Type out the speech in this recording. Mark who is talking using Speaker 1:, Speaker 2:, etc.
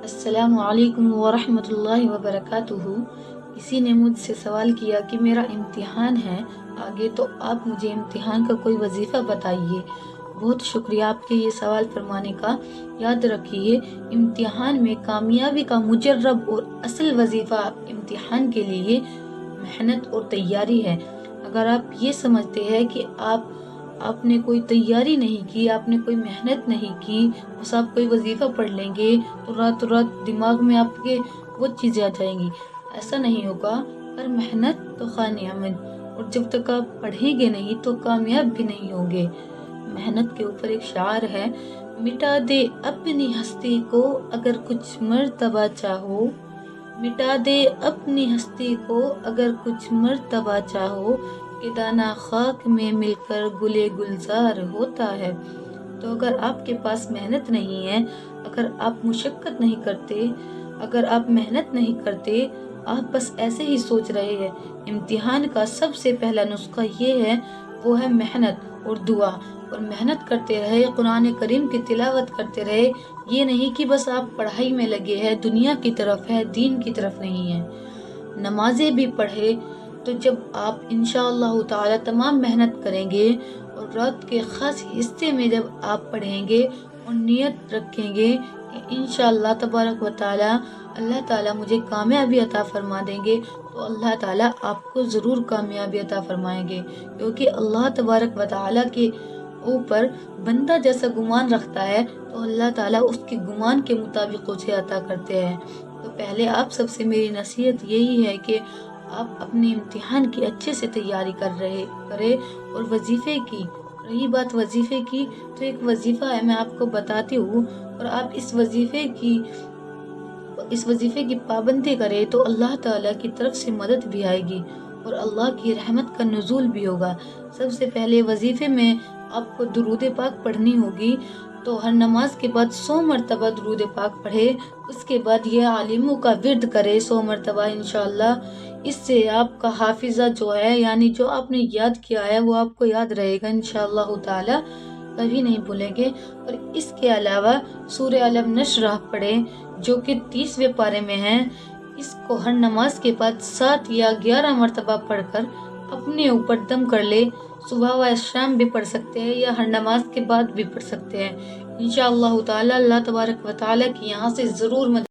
Speaker 1: السلام علیکم ورحمۃ اللہ وبرکاتہ۔ کسی نے مجھ سے سوال کیا کہ میرا امتحان ہے آگے، تو آپ مجھے امتحان کا کوئی وظیفہ بتائیے۔ بہت شکریہ آپ کے یہ سوال فرمانے کا۔ یاد رکھیے، امتحان میں کامیابی کا مجرب اور اصل وظیفہ امتحان کے لیے محنت اور تیاری ہے۔ اگر آپ یہ سمجھتے ہیں کہ آپ نے کوئی تیاری نہیں کی، آپ نے کوئی محنت نہیں کی، بس آپ کوئی وظیفہ پڑھ لیں گے تو رات دماغ میں آپ کے وہ چیزیں آ جائیں گی، ایسا نہیں ہوگا۔ پر محنت تو خواہ نعمت، اور جب تک آپ پڑھیں گے نہیں تو کامیاب بھی نہیں ہوں گے۔ محنت کے اوپر ایک شعر ہے: مٹا دے اپنی ہستی کو اگر کچھ مرتبہ چاہو، مٹا دے اپنی ہستی کو اگر کچھ مرتبہ چاہو، کہ دانہ خاک میں مل کر گلے گلزار ہوتا ہے۔ تو اگر آپ کے پاس محنت نہیں ہے، اگر آپ مشقت نہیں کرتے، اگر آپ محنت نہیں کرتے، آپ بس ایسے ہی سوچ رہے ہیں، امتحان کا سب سے پہلا نسخہ یہ ہے، وہ ہے محنت اور دعا۔ اور محنت کرتے رہے، قرآن کریم کی تلاوت کرتے رہے، یہ نہیں کہ بس آپ پڑھائی میں لگے ہیں، دنیا کی طرف ہے، دین کی طرف نہیں ہے۔ نمازیں بھی پڑھے، تو جب آپ انشاءاللہ تعالی تمام محنت کریں گے اور رات کے خاص حصے میں جب آپ پڑھیں گے اور نیت رکھیں گے کہ انشاءاللہ تبارک و تعالی اللہ تعالیٰ مجھے کامیابی عطا فرما دیں گے، تو اللہ تعالیٰ آپ کو ضرور کامیابی عطا فرمائیں گے، کیونکہ اللہ تبارک و تعالیٰ کے اوپر بندہ جیسا گمان رکھتا ہے تو اللہ تعالیٰ اس کے گمان کے مطابق اسے عطا کرتے ہیں۔ تو پہلے آپ سب سے میری نصیحت یہی ہے کہ آپ اپنے امتحان کی اچھے سے تیاری کرے۔ اور وظیفے کی رہی بات، وظیفے کی تو ایک وظیفہ ہے، میں آپ کو بتاتی ہوں، اور آپ اس وظیفے کی پابندی کرے تو اللہ تعالیٰ کی طرف سے مدد بھی آئے گی اور اللہ کی رحمت کا نزول بھی ہوگا۔ سب سے پہلے وظیفے میں آپ کو درود پاک پڑھنی ہوگی، تو ہر نماز کے بعد 100 مرتبہ درود پاک پڑھے، اس کے بعد یہ عالموں کا ورد کرے 100 مرتبہ انشاءاللہ۔ اس سے آپ کا حافظہ جو ہے، یعنی جو آپ نے یاد کیا ہے وہ آپ کو یاد رہے گا انشاءاللہ تعالی، کبھی نہیں بھولیں گے۔ اور اس کے علاوہ سورہ علم نشرح پڑھیں، جو کہ 30ویں پارے میں ہے۔ اس کو ہر نماز کے بعد 7 یا 11 مرتبہ پڑھ کر اپنے اوپر دم کر لے۔ صبح و شام بھی پڑھ سکتے ہیں یا ہر نماز کے بعد بھی پڑھ سکتے ہیں۔ انشاءاللہ تعالی اللہ تبارک و تعالی کی یہاں سے ضرور مدد